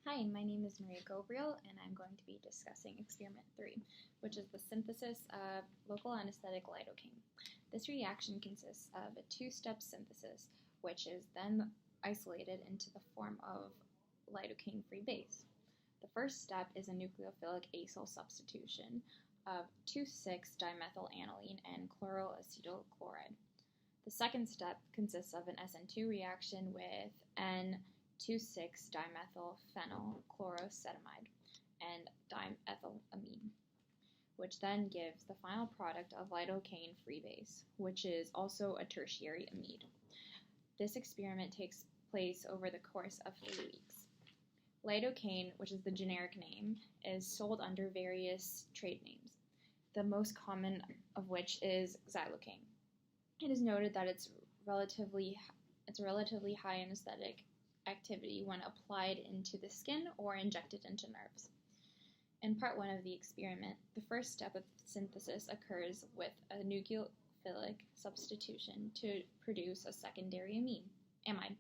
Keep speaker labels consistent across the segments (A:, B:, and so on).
A: Hi, my name is Maria Ghobrial, and I'm going to be discussing Experiment 3, which is the synthesis of local anesthetic lidocaine. This reaction consists of a two-step synthesis, which is then isolated into the form of lidocaine-free base. The first step is a nucleophilic acyl substitution of 2,6-dimethylaniline and chloroacetyl chloride. The second step consists of an SN2 reaction with N2,6-dimethylphenylchlorocetamide and dimethylamine, which then gives the final product of lidocaine-free base, which is also a tertiary amide. This experiment takes place over the course of 3 weeks. Lidocaine, which is the generic name, is sold under various trade names, the most common of which is xylocaine. It is noted that it's relatively high anesthetic activity when applied into the skin or injected into nerves. In part 1 of the experiment, the first step of synthesis occurs with a nucleophilic substitution to produce a secondary amide.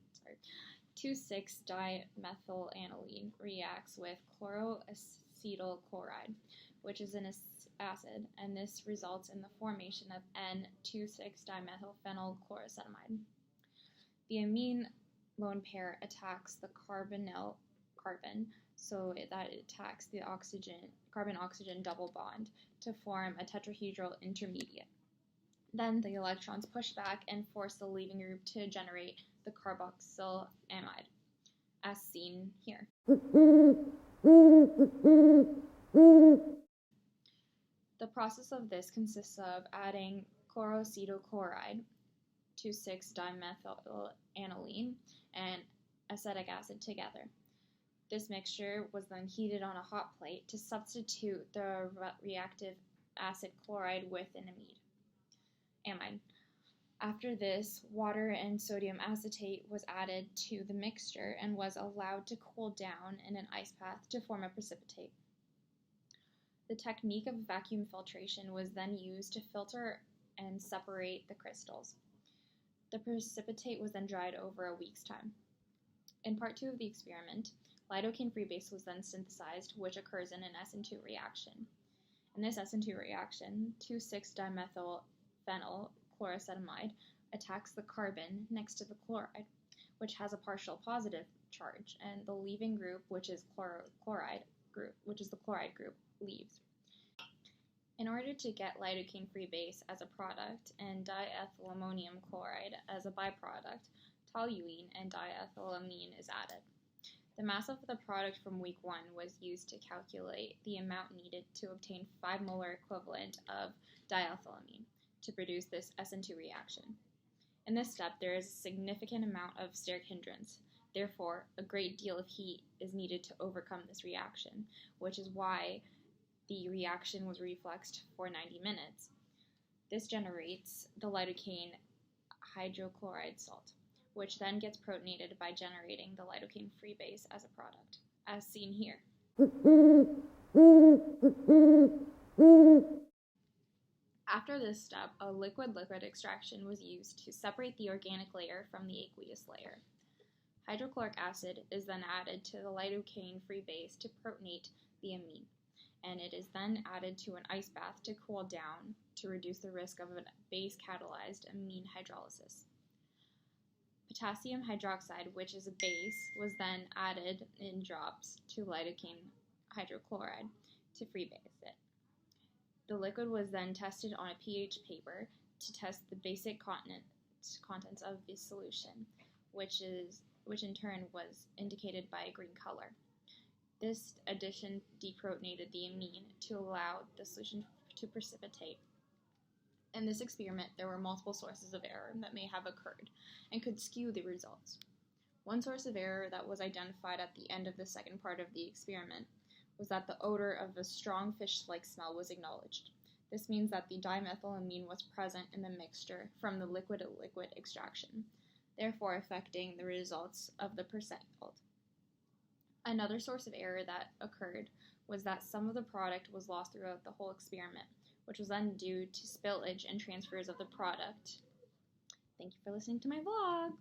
A: 2,6-dimethylaniline reacts with chloroacetyl chloride, which is an acid, and this results in the formation of N2,6-dimethylphenylchlorocetamide. The amine lone pair attacks the carbonyl-carbon so that it attacks the carbon-oxygen double bond to form a tetrahedral intermediate. Then the electrons push back and force the leaving group to generate the carboxyl amide, as seen here. The process of this consists of adding chloroacetyl chloride, 2,6-dimethylaniline, and acetic acid together. This mixture was then heated on a hot plate to substitute the reactive acid chloride with an amide. After this, water and sodium acetate was added to the mixture and was allowed to cool down in an ice bath to form a precipitate. The technique of vacuum filtration was then used to filter and separate the crystals. The precipitate was then dried over a week's time. In part 2 of the experiment, lidocaine-free base was then synthesized, which occurs in an SN2 reaction. In this SN2 reaction, 2,6-dimethylphenylchlorocetamide attacks the carbon next to the chloride, which has a partial positive charge, and the leaving group, which is the chloride group, leaves. In order to get lidocaine-free base as a product and diethylammonium chloride as a byproduct, toluene and diethylamine is added. The mass of the product from week 1 was used to calculate the amount needed to obtain 5 molar equivalent of diethylamine to produce this SN2 reaction. In this step, there is a significant amount of steric hindrance. Therefore, a great deal of heat is needed to overcome this reaction, which is why the reaction was refluxed for 90 minutes. This generates the lidocaine hydrochloride salt, which then gets protonated by generating the lidocaine-free base as a product, as seen here. After this step, a liquid-liquid extraction was used to separate the organic layer from the aqueous layer. Hydrochloric acid is then added to the lidocaine-free base to protonate the amine, and it is then added to an ice bath to cool down to reduce the risk of a base-catalyzed amine hydrolysis. Potassium hydroxide, which is a base, was then added in drops to lidocaine hydrochloride to freebase it. The liquid was then tested on a pH paper to test the basic contents of the solution, which in turn was indicated by a green color. This addition deprotonated the amine to allow the solution to precipitate. In this experiment, there were multiple sources of error that may have occurred and could skew the results. One source of error that was identified at the end of the second part of the experiment was that the odor of a strong fish-like smell was acknowledged. This means that the dimethylamine was present in the mixture from the liquid-to-liquid extraction, therefore affecting the results of the percent yield. Another source of error that occurred was that some of the product was lost throughout the whole experiment, which was then due to spillage and transfers of the product. Thank you for listening to my vlog.